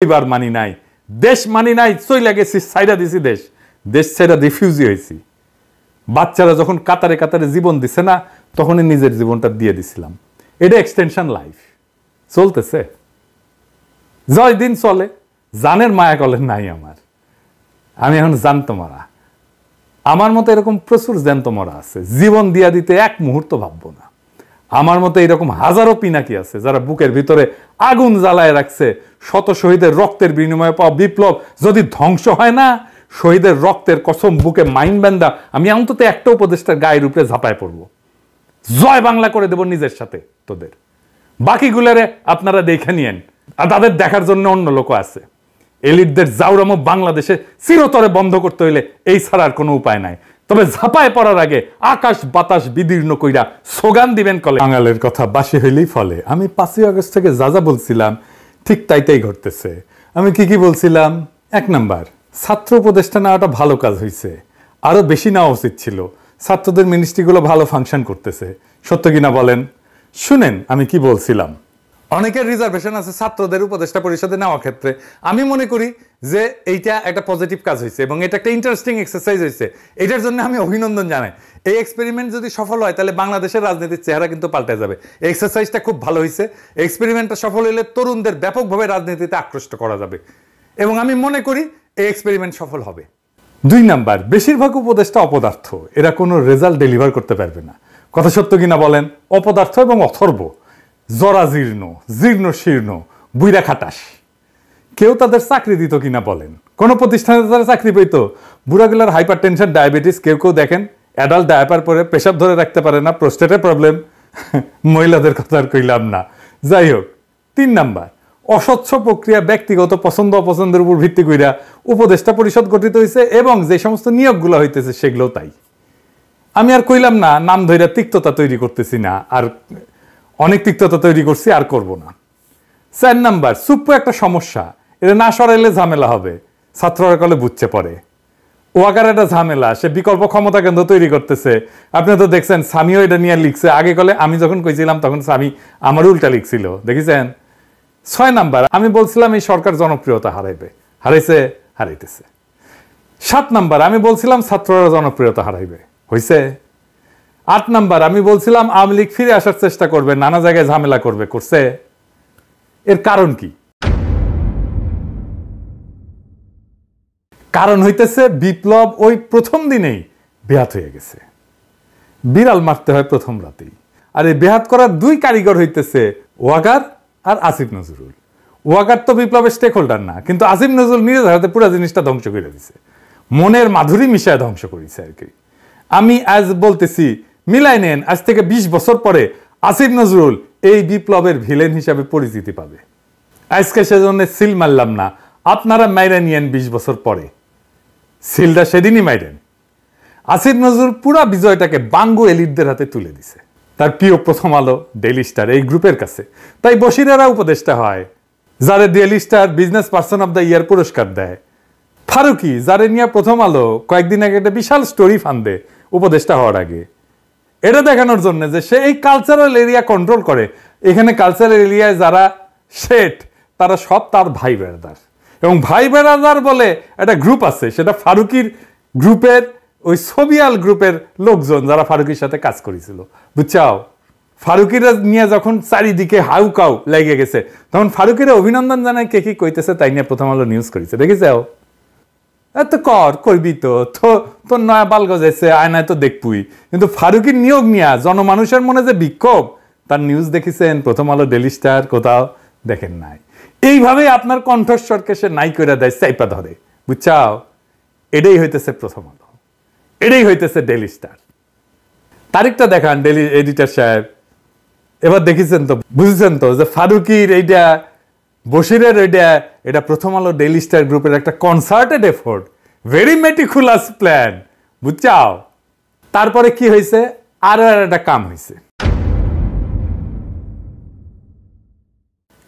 পরিবার মানি নাই, দেশ মানি নাই, চইলা গেছি, সাইডা দিছি, দেশ ছেড়া রিফিউজি হয়েছি। বাচ্চারা যখন কাতারে কাতারে জীবন দিছে না, তখনই নিজের জীবনটা দিয়ে দিছিলাম। এটা এক্সটেনশন লাইফ চলতেছে, জয় দিন চলে। জানের মায়া কলেন নাই আমার, আমি এখন জানতো মারা। আমার মতো এরকম প্রচুর জ্যান্ত মরা আছে, জীবন দিয়া দিতে এক মুহূর্ত ভাববো না। আমার মতো এরকম হাজারো পিনাকি আছে যারা বুকের ভিতরে আগুন জ্বালায় রাখছে। শত শহীদের রক্তের বিনিময়ে পাওয়া বিপ্লব যদি ধ্বংস হয় না, শহীদের রক্তের কসম বুকে মাইন বান্দা আমি অন্তত একটা উপদেষ্টার গায়ের উপরে ঝাঁপায় পড়বো, জয় বাংলা করে দেব নিজের সাথে তোদের। বাকিগুলারে আপনারা দেখে নিয়েন, আর তাদের দেখার জন্য অন্য লোক আছে। এলিটদের জাউরামো বাংলাদেশে চিরতরে বন্ধ করতে হইলে এই ছাড়ার কোনো উপায় নাই। তবে ঝাঁপায় পড়ার আগে আকাশ বাতাস বিদীর্ণ কইরা স্লোগান দিবেন কলে, বাঙালের কথা বাসি হইলেই ফলে। আমি 5ই আগস্ট থেকে যা যা বলছিলাম ঠিক তাই ঘটতেছে। আমি কি বলছিলাম? 1 নাম্বার, ছাত্র উপদেষ্টা নেওয়াটা ভালো কাজ হয়েছে, আরো বেশি নেওয়া উচিত ছিল। ছাত্রদের মিনিস্ট্রিগুলো ভালো ফাংশন করতেছে, সত্য কিনা বলেন? শুনেন আমি কি বলছিলাম। অনেকের রিজার্ভেশন আছে ছাত্রদের উপদেষ্টা পরিষদে নেওয়ার ক্ষেত্রে। আমি মনে করি যে এইটা একটা পজিটিভ কাজ হয়েছে এবং এটা একটা ইন্টারেস্টিং এক্সারসাইজ হয়েছে। এটার জন্য আমি অভিনন্দন জানাই। এই এক্সপেরিমেন্ট যদি সফল হয় তাহলে বাংলাদেশের রাজনীতির চেহারা কিন্তু পাল্টে যাবে। এই এক্সারসাইজটা খুব ভালো হয়েছে। এক্সপেরিমেন্টটা সফল হলে তরুণদের ব্যাপকভাবে রাজনীতিতে আকৃষ্ট করা যাবে এবং আমি মনে করি এই এক্সপেরিমেন্ট সফল হবে। 2 নাম্বার, বেশিরভাগ উপদেষ্টা অপদার্থ, এরা কোনো রেজাল্ট ডেলিভার করতে পারবে না। কথা সত্য কিনা বলেন? অপদার্থ এবং অথর্ব, জরাজীর্ণ, জীর্ণ শীর্ণ, বুইরা খাটাস। কেউ তাদের চাকরি দিত কিনা বলেন? কোন প্রতিষ্ঠানে তারা চাকরি পেত? বুড়াগুলার হাইপার টেনশন, ডায়াবেটিস, কেউ দেখেন অ্যাডাল্ট ডায়াপার পরে পেশাব ধরে রাখতে পারে না, প্রোস্টেটের প্রবলেম। মহিলাদের কথা আর কইলাম না। যাই হোক, 3 নাম্বার, অস্বচ্ছ প্রক্রিয়া, ব্যক্তিগত পছন্দ অপছন্দের উপর ভিত্তি কইরা উপদেষ্টা পরিষদ গঠিত হয়েছে এবং যে সমস্ত নিয়োগগুলো হইতেছে সেগুলো তাই। আমি আর কইলাম না, নাম ধইরা তিক্ততা তৈরি করতেছি না, আর অনেক তিক্ততা তৈরি করছি, আর করব না। 4 নাম্বার, সুপ্পো একটা সমস্যা, এটা না সরাইলে ঝামেলা হবে। ছাত্ররা কলে বুঝছে পরে ওয়াকার একটা ঝামেলা, সে বিকল্প ক্ষমতা কেন্দ্র তৈরি করতেছে। আপনি তো দেখছেন স্বামীও এটা নিয়ে লিখছে। আগে কলে আমি যখন কইছিলাম তখন স্বামী আমার উল্টা লিখছিল, দেখেছেন? 6 নাম্বার, আমি বলছিলাম এই সরকার জনপ্রিয়তা হারাইতেছে। 7 নাম্বার, আমি বলছিলাম ছাত্ররা জনপ্রিয়তা হারাইবে, হইছে। 8 নাম্বার, আমি বলছিলাম আওয়ামী লীগ ফিরে আসার চেষ্টা করবে, নানা জায়গায় ঝামেলা করবে, করছে। এর কারণ কি? কারণ হইতেছে বিপ্লব ওই প্রথম দিনেই বেহাত হয়ে গেছে। বিড়াল মারতে হয় প্রথম রাতেই। আর এই বেহাত করার 2 কারিগর হইতেছে ওয়াকার আর আসিফ নজরুল। ওয়াকার তো বিপ্লবের স্টেক হোল্ডার না, কিন্তু আসিফ নজরুল নিজের হাতে পুরো জিনিসটা ধ্বংস করে দিছে, মনের মাধুরী মিশায় ধ্বংস করেছে আর কি। আমি আজ বলতেছি, মিলাই নেন, আজ থেকে 20 বছর পরে আসিফ নজরুল এই বিপ্লবের ভিলেন হিসাবে পরিচিতি পাবে। আজকে সেজন্য সিল মারলাম না, আপনারা মাইরা নিয়েন 20 বছর পরে। সিলটা সেদিনই মাইরেন। আসিফ নজরুল পুরা বিজয়টাকে বাঙ্গু এলিটদের হাতে তুলে দিছে, তার প্রিয় প্রথম আলো, ডেইলি স্টার এই গ্রুপের কাছে। তাই বশিরেরা উপদেষ্টা হয়, যারে daily star business person of the year পুরস্কার দেয়। ফারুকি, যারে নিয়ে প্রথম আলো কয়েকদিন আগে একটা বিশাল স্টোরি ফান্দে উপদেষ্টা হওয়ার আগে, এটা দেখানোর জন্য যে সে এই কালচারাল এরিয়া কন্ট্রোল করে। এখানে কালচারাল এরিয়ায় যারা শেঠ তারা সব তার ভাই বেড়াদার, এবং ভাই বেড়াদার বলে একটা গ্রুপ আছে, সেটা ফারুকির গ্রুপের ওই সোবিয়াল গ্রুপের লোকজন যারা ফারুকির সাথে কাজ করেছিল, বুঝছাও? ফারুকিরা নিয়ে যখন চারিদিকে হাউকাউ লেগে গেছে, তখন ফারুকিরা অভিনন্দন জানায় কে কি কইতেছে তাই নিয়ে প্রথম আলো নিউজ করেছে, দেখেছাও? এত করবি তো, তোর নয়া বাল গজাইছে আয়নায় তো দেখবই। কিন্তু ফারুকির নিয়োগ নিয়া জনমানুষের মনে যে বিক্ষোভ, তার নিউজ দেখেছেন প্রথম আলো, ডেইলি স্টার? কোথাও দেখেন নাই। এইভাবেই আপনার কণ্ঠস্বরকে সে নাই করে দেয়, চাইপা ধরে, বুঝছাও? এটাই হইতেছে প্রথম আলো, এটাই হইতেছে ডেইলি স্টার। তারিখটা দেখান ডেইলি এডিটর সাহেব। এবার দেখেছেন তো, বুঝেছেন তো যে ফারুকির এইটা, বশিরের এটা প্রথম আলো ডেইলি স্টার গ্রুপের একটা concerted effort, very meticulous plan, বুঝছাও? তারপরে কি হয়েছে? আরো একটা কাম হয়েছে।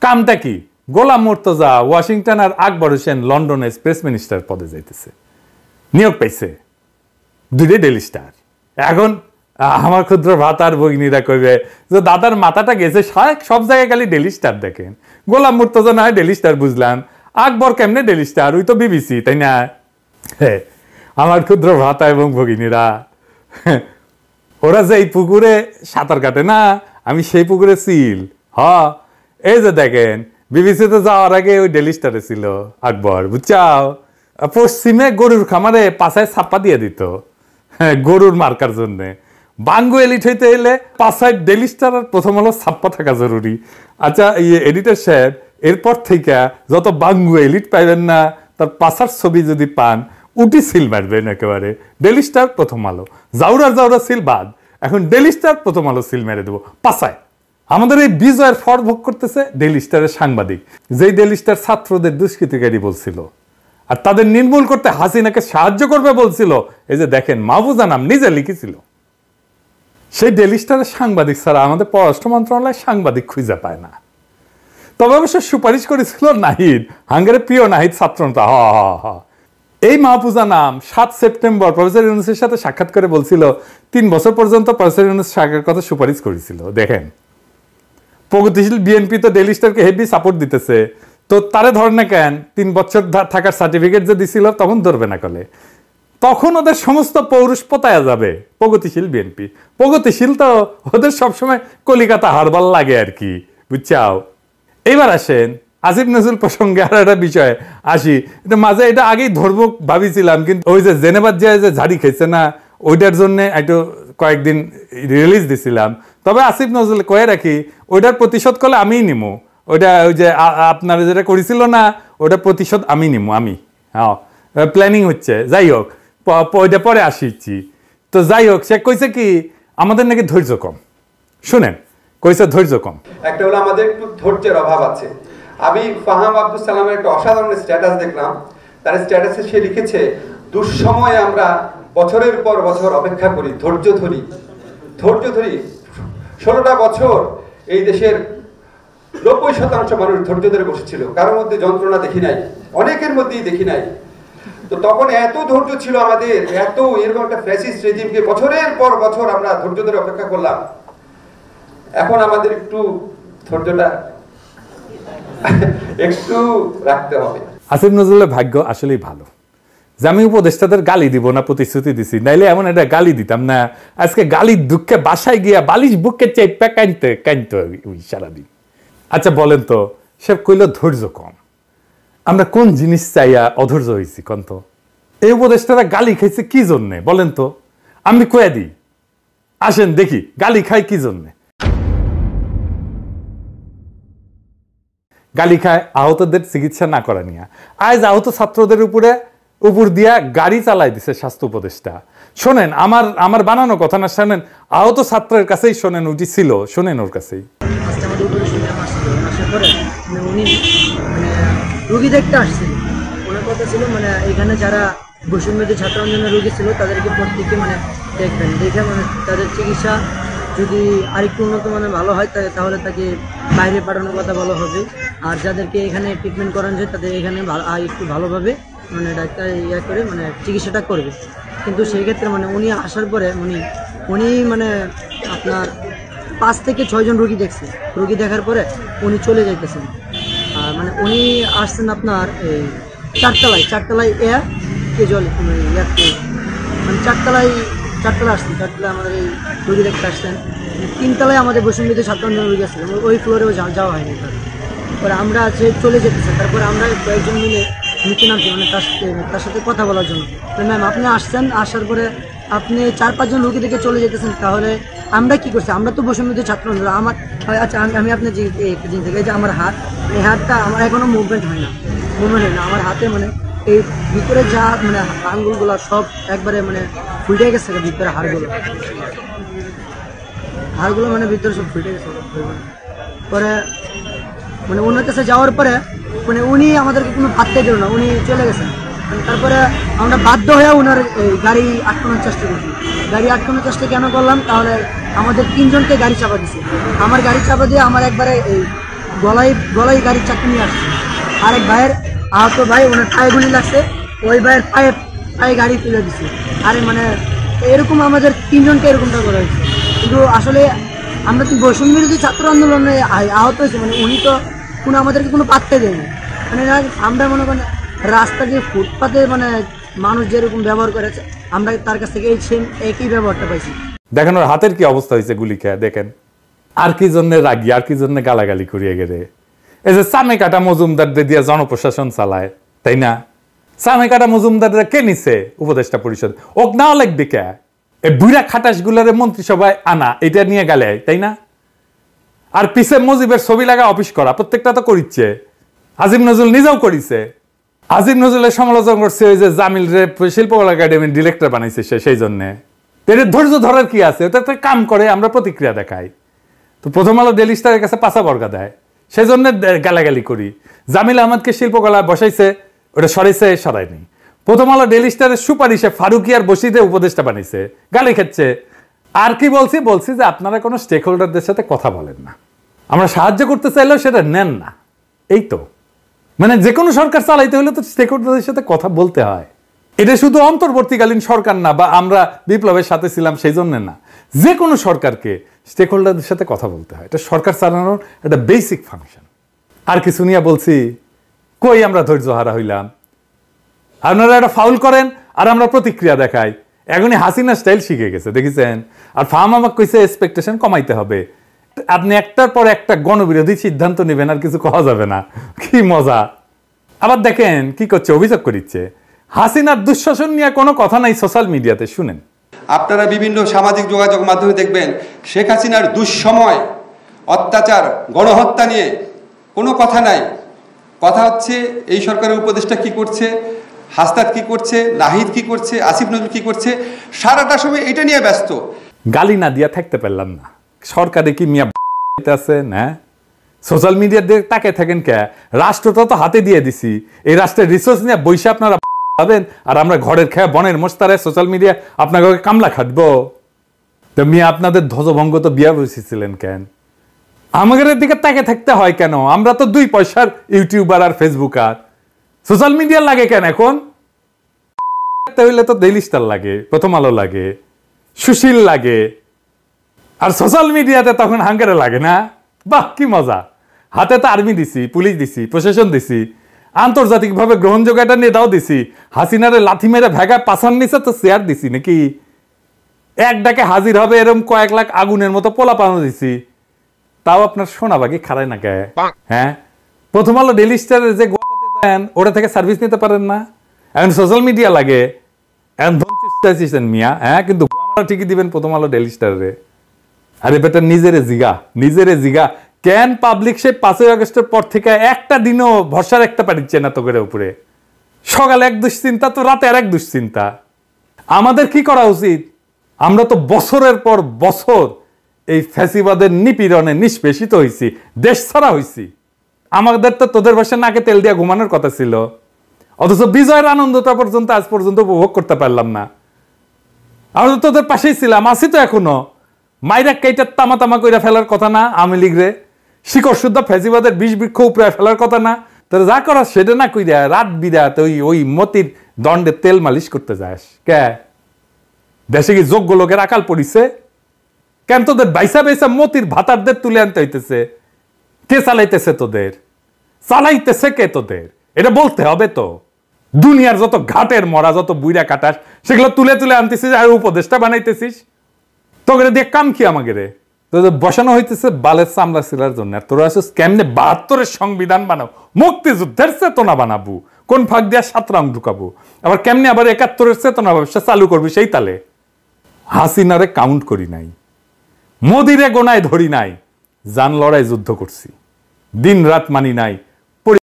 কামটা কি? গোলাম মুর্তজা ওয়াশিংটন আর আকবর হোসেন লন্ডনে প্রেস মিনিস্টার পদে যাইতেছে, নিয়োগ পাইছে 2 ডেইলি স্টার। এখন আমার ক্ষুদ্র ভাতার ভগিনীরা কইবে যে দাদার মাথাটা গেছে, সব জায়গায় খালি ডেইলি স্টার দেখেন। গোলাম মুর্তজা না হয় ডেইলি স্টার বুঝলাম, আকবর কেমনে ডেলি স্টার, ওই তো বিবিসি, তাই না? আমার ক্ষুদ্র ভ্রাতা এবং ভগিনীরা, ওরা যে এই পুকুরে সাঁতার কাটে না, আমি সেই পুকুরে সিল। এই যে দেখেন, বিবিসিতে যাওয়ার আগে ওই ডেলি স্টারে ছিল আকবর, বুঝছাও? পশ্চিমে গরুর খামারে পাছায় ছাপ্পা দিয়ে দিত, গরুর মার্কার জন্যে। বাঙ্গু এলিট হইতে এলে পাছায় ডেলি স্টার আর প্রথম আলো ছাপ্পা থাকা জরুরি। আচ্ছা, এডিটর সাহেব, এরপর থেকে যত বাঙ্গু এলিট পাইবেন না, তার পাছার ছবি যদি পান, উটি সিল মারবেন একেবারে। ডেলি স্টার, প্রথম আলো, জাউরা সিল বাদ, এখন ডেলি স্টার, প্রথম আলো সিল মেরে দেবো পাছায়। আমাদের এই বিজয়ের ফল ভোগ করতেছে ডেলি স্টারের সাংবাদিক, যেই ডেলি স্টার ছাত্রদের দুষ্কৃতিকারী বলছিল আর তাদের নির্মূল করতে হাসিনাকে সাহায্য করবে বলছিল। এই যে দেখেন, মাহফুজা নাম নিজে লিখেছিল। সেই ডেলি স্টারের সাংবাদিক ছাড়া আমাদের পররাষ্ট্র মন্ত্রণালয় সাংবাদিক খুঁজে পায় না। তবে অবশ্য সুপারিশ করেছিল নাহিদ, হাঙ্গারের প্রিয় নাহিদ ছাত্রনেতা। এই মাহফুজা নাম 7 সেপ্টেম্বর প্রফেসর ইউনূসের সাথে সাক্ষাৎ করে বলছিল 3 বছর পর্যন্ত প্রফেসর ইউনূস সরকারের কথা সুপারিশ করেছিল। দেখেন, প্রগতিশীল বিএনপি তো ডেলি স্টারকে হেভি সাপোর্ট দিতেছে, তো তারে ধরে না কেন? 3 বছর থাকার সার্টিফিকেট যে দিছিল, তখন ধরবে না কলে? তখন ওদের সমস্ত পৌরুষ পতায়া যাবে। প্রগতিশীল বিএনপি, প্রগতিশীল তো ওদের সবসময় কলিকাতা হারবাল লাগে আর কি, বুঝছাও? এইবার আসেন আসিফ নজরুল প্রসঙ্গে আর একটা বিষয় আসি। মাঝে এটা আগেই ধরবো ভাবিছিলাম, কিন্তু ওই যে জেনেভার যে ঝাড়ি খেয়েছে না, ওইটার জন্য একটু কয়েকদিন রিলিজ দিছিলাম। তবে আসিফ নজরুল কয়ে রাখি, ওইটার প্রতিশোধ করলে আমিই নিমু। ওইটা ওই যে আপনারা যেটা করেছিল না, ওটার প্রতিশোধ আমি নিমু, আমি। প্ল্যানিং হচ্ছে। যাই হোক, ওইটা পরে আসিছি। তো যাই হোক, সে কইছে কি আমাদের নাকি ধৈর্য কম। শুনেন, কইছে ধৈর্য কম। একটা হলো আমাদের একটু ধৈর্যের অভাব আছে। আমি ফাহাম আব্দুল সালামের একটা অসাধারণ স্ট্যাটাস দেখলাম। তার স্ট্যাটাসে সে লিখেছে, দুঃসময়ে আমরা বছরের পর বছর অপেক্ষা করি, ধৈর্য ধরি। 16টা বছর এই দেশের 90% মানুষ ধৈর্য ধরে বসেছিল, কারোর মধ্যে যন্ত্রণা দেখি নাই, অনেকের মধ্যেই দেখি নাই। তো তখন এত ধৈর্য ছিল আমাদের, এত এরকম একটা ফ্যাসিস্ট রেজিমকে বছরের পর বছর আমরা ধৈর্য ধরে অপেক্ষা করলাম। এখন আমাদের একটু ধৈর্যটা একটু রাখতে হবে। আসিফ নজরুলের ভাগ্য আসলেই ভালো যে আমি উপদেষ্টাদের গালি দিব না প্রতিশ্রুতি দিছি, নাইলে এমন একটা গালি দিতাম না। আজকে গালির দুঃখে বাসায় গিয়া বালিশ বুকে চেপে কাঁদতে ওই সারাদিন। আচ্ছা বলেন তো, সে কইল ধৈর্য কম। আমরা কোন জিনিস চাইয়া অধৈর্য হয়েছি কন তো? এই উপদেষ্টারা গালি খাইছে কি জন্যে বলেন তো? আমি কয়ে দিই, আসেন দেখি গালি খাই কি জন্যে। গালি খায় আহতদের চিকিৎসা না করা নিয়ে। আজ আহত ছাত্রদের উপর দিয়া গাড়ি চালাই দিছে স্বাস্থ্য উপদেষ্টা। শোনেন, আমার বানানো কথা না, শোনেন আহত ছাত্রের কাছেই শোনেন, উঠি ছিল, শোনেন ওর কাছেই। উনি রুগী দেখতে আসছিল, ওনার কথা ছিল মানে এখানে যারা বৈষম্যদের ছাত্র আন্দোলনের রুগী ছিল তাদেরকে প্রত্যেকে মানে দেখবেন, দেখে মানে তাদের চিকিৎসা যদি আরেকটু উন্নত মানের ভালো হয় তাহলে তাকে বাইরে পাঠানোর কথা বলা হবে। আর যাদেরকে এখানে ট্রিটমেন্ট করানো যায় তাদের এখানে একটু ভালোভাবে মানে ডাক্তার করে মানে চিকিৎসাটা করবে। কিন্তু সেই ক্ষেত্রে মানে উনি আসার পরে উনি মানে আপনার 5 থেকে 6 জন রুগী দেখছে। রুগী দেখার পরে উনি চলে যাইতেছেন। আর মানে উনি আসছেন আপনার এই চারতলায় এয়ার কেজুয়াল মানে চারতলায় আসছেন। চারতলায় আমাদের এই রুগী দেখতে আসছেন। 3 তলায় আমাদের বৈষম্যদের ছাত্র আন্দোলন রুগী আসছিলেন, ওই ফ্লোরেও যাওয়া হয়নি। তারপরে আমরা চলে যেতেছি। তারপরে আমরা কয়েকজন মিলে নিচে নামছি মানে তার সাথে কথা বলার জন্য। তো ম্যাম আপনি আসছেন, আসার পরে আপনি 4-5 জন রুগী দেখে চলে যেতেছেন, তাহলে আমরা কি করছি? আমরা তো বৈষম্যদের ছাত্র আন্দোলন। আচ্ছা আমি আপনার যে একটা জিনিস থেকে যে আমার হাত, এই হাতটা আমার এখনো মুভমেন্ট হয় না। আমার হাতে মানে এই ভিতরে যা মানে আঙ্গুলগুলো সব একবারে মানে ফুটে গেছে, ভিতরে হাড়গুলো মানে ভিতরে সব ফুটে গেছে। পরে মানে ওনার কাছে যাওয়ার পরে মানে উনি আমাদেরকে কোনো ভাবতে দিল না, উনি চলে গেছেন। তারপরে আমরা বাধ্য হয়ে ওনার গাড়ি আটকানোর চেষ্টা করছি। গাড়ি আটকানোর চেষ্টা কেন করলাম? তাহলে আমাদের 3 জনকে গাড়ি চাপা দিছে। আমার গাড়ি চাপা দিয়ে আমার একবারে এই গলায় গাড়ির চাকরি নিয়ে আসছে। আরেক ভাইয়ের আহত ভাই, ওনার পায়ে গুলি লাগছে, ওই ভাইয়ের পায়ে গাড়ি তুলে দিছে। আরে মানে এরকম আমাদের 3 জনকে এরকমটা করা হয়েছে। কিন্তু আসলে আমরা তো বৈষম্য বিরোধী ছাত্র আন্দোলনে আহত হয়েছে, মানে উনি তো আমাদেরকে কোনো পাত্তা দেয়নি। মানে আমরা মনে করেন রাস্তা দিয়ে ফুটপাতে মানে মানুষ যেরকম ব্যবহার করেছে আমরা তার কাছ থেকে এই সেম একই ব্যবহারটা পাইছি। দেখেন ওর হাতের কি অবস্থা হয়েছে গুলি খেয়ে, দেখেন আর কি জন্য রাগি, আর কি জন্য গালাগালি করিয়ে গেলে। এই যে সামে কাটা মজুমদারদের দিয়ে জনপ্রশাসন চালায়, তাই না? সামে কাটা মজুমদাররা কে নিছে উপদেষ্টা পরিষদ? ওক নাও লাগবে কে? এই বুড়া খাটাস গুলারে মন্ত্রিসভায় আনা, এটা নিয়ে গেলে, তাই না? আর পিছে মুজিবের ছবি লাগা অফিস করা, প্রত্যেকটা তো করিচ্ছে। আজিম নজরুল নিজেও করিছে। আজিম নজরুলের সমালোচনা করছে ওই যে জামিল রে শিল্পকলা একাডেমির ডিরেক্টর বানাইছে সে, সেই জন্যে। এর ধৈর্য ধরার কি আছে? ওটা একটা কাম করে, আমরা প্রতিক্রিয়া দেখাই। তো প্রথম আলো ডেইলি স্টারের কাছে পাশা বর্গা দেয়, সেই জন্য গালাগালি করি। জামিল আহমদকে শিল্পকলা বসাইছে, ওটা সরাইছে, সরায়নি। প্রথম আলো ডেইলি স্টারের সুপারিশে ফারুকি আর বসিতে উপদেষ্টা বানাইছে, গালি খাচ্ছে। আর কি বলছি যে আপনারা কোনো স্টেক হোল্ডারদের সাথে কথা বলেন না, আমরা সাহায্য করতে চাইলেও সেটা নেন না। এই তো মানে যে কোনো সরকার চালাইতে হলে তো স্টেক হোল্ডারদের সাথে কথা বলতে হয়। এটা শুধু অন্তর্বর্তীকালীন সরকার না, বা আমরা বিপ্লবের সাথে ছিলাম সেই জন্য না, যে কোনো সরকারকে স্টেক হোল্ডারদের সাথে কথা বলতে হয়। এটা সরকার চালানোর একটা বেসিক ফাংশন। আর কিছু নিয়ে বলছি কই আমরা ধৈর্য হারা হইলাম? আপনারা একটা ফাউল করেন আর আমরা প্রতিক্রিয়া দেখাই। এখনই হাসিনা স্টাইল শিখে গেছে, দেখেছেন? আর ফার্ম আমাকে কইছে এক্সপেকটেশন কমাইতে হবে। আপনি একটার পর একটা গণবিরোধী সিদ্ধান্ত নেবেন, আর কিছু কওয়া যাবে না। কি মজা! আবার দেখেন কি করছে, অভিযোগ করিচ্ছে হাসিনার দুঃশাসন নিয়ে কোনো কথা নাই সোশ্যাল মিডিয়াতে। শুনেন, আপনারা বিভিন্ন সামাজিক যোগাযোগ মাধ্যমে দেখবেন শেখ হাসিনার দুঃসময়, অত্যাচার, গণহত্যা নিয়ে কোনো কথা নাই। কথা হচ্ছে এই সরকারের উপদেষ্টা কি করছে, হাসনাত কি করছে, নাহিদ কি করছে, আসিফ নজরুল কি করছে, সারাটা সময় এটা নিয়ে ব্যস্ত। গালি না দিয়া থাকতে পারলাম না। সরকারে কি মিয়া আছে না? সোশ্যাল মিডিয়ার দিকে তাকে থাকেন কে? রাষ্ট্রটা তো হাতে দিয়ে দিছি, এই রাষ্ট্রের রিসোর্স নিয়ে বৈশা আপনারা পাবেন, আর আমরা ঘরের খেয়ে বনের মোস্তারে সোশ্যাল মিডিয়া আপনাকে কামলা খাটবো। তো মিয়া আপনাদের ধ্বজভঙ্গ তো বিয়া বসেছিলেন কেন? আমাদের দিকে তাকে থাকতে হয় কেন? আমরা তো 2 পয়সার ইউটিউবার আর ফেসবুকার, সোশ্যাল মিডিয়া লাগে কেন এখন? হইলে তো ডেইলি স্টার লাগে, প্রথম আলো লাগে, সুশীল লাগে, আর সোশ্যাল মিডিয়াতে তখন হাঙ্গারে লাগে না? বাহ কি মজা! হাতে তো আর্মি দিছি, পুলিশ দিছি, প্রশাসন দিছি, আন্তর্জাতিকভাবে গ্রহণযোগ্য একটা নেতাও দিছি। হাসিনারে লাথি মেরে ভেগা পাছার নিচে তো শেয়ার দিছি নাকি? এক ডাকে হাজির হবে এরকম কয়েক লাখ আগুনের মতো পোলা পানো দিছি, তাও আপনার সোনাবাগি খারায় না কে? হ্যাঁ, প্রথম আলো ডেইলি স্টারের যে গোপাতে দেন ওটা থেকে সার্ভিস নিতে পারেন না? এখন সোশ্যাল মিডিয়া লাগে, এখন ধন মিয়া। হ্যাঁ, কিন্তু ঠিকই দিবেন প্রথম আলো ডেইলি স্টারে। আরে বেটা নিজেরে জিগা কেন পাবলিক সে 5ই আগস্টের পর থেকে একটা দিনও ভরসা রাখতে পারছে না তো করে উপরে? সকালে এক দুশ্চিন্তা তো রাতে আর এক দুশ্চিন্তা। আমাদের কি করা উচিত? আমরা তো বছরের পর বছর এই ফ্যাসিবাদের নিপীড়নে নিষ্পেষিত হয়েছি, দেশ ছাড়া হয়েছি। আমাদের তো তোদের বসে নাকে তেল দিয়া ঘুমানোর কথা ছিল, অথচ বিজয়ের আনন্দটা পর্যন্ত আজ পর্যন্ত উপভোগ করতে পারলাম না। আমরা তো তোদের পাশেই ছিলাম, আছি তো এখনো। মাইরা কেইটা তামা কইরা ফেলার কথা না? আওয়ামী লীগরে শিকড় শুদ্ধ ফ্যাসিবাদের বিষ বৃক্ষ উপরে ফেলার কথা না? তোর যা করা সেটা না কইরা রাত বিরাত ওই মতির দণ্ডে তেল মালিশ করতে যাস কে? দেশে কি যোগ্য লোকের আকাল পড়িছে কেন? তোদের বাইসা মতির ভাতারদের তুলে আনতে হইতেছে। কে চালাইতেছে তোদের? চালাইতেছে কে তোদের? এটা বলতে হবে তো। দুনিয়ার যত ঘাটের মরা, যত বুইরা কাটাস, সেগুলো তুলে আনতেছিস আর উপদেষ্টা বানাইতেছিস। তোকে দিয়ে কাম কি? আমাকে রে তোদের বসানো হইতেছে বালের চামড়া ছিলার জন্য। আর তোরা আসিস কেমনে 72-এর সংবিধান বানাও, মুক্তিযুদ্ধের চেতনা বানাবো, কোন ফাঁক দিয়া 7 রং ঢুকাবো, আবার কেমনে আবার 71-এর চেতনা ব্যবসা চালু করবি সেই তালে। হাসিনারে কাউন্ট করি নাই, মোদিরে গোনায় ধরি নাই, জান লড়াই যুদ্ধ করছি, দিন রাত মানি নাই।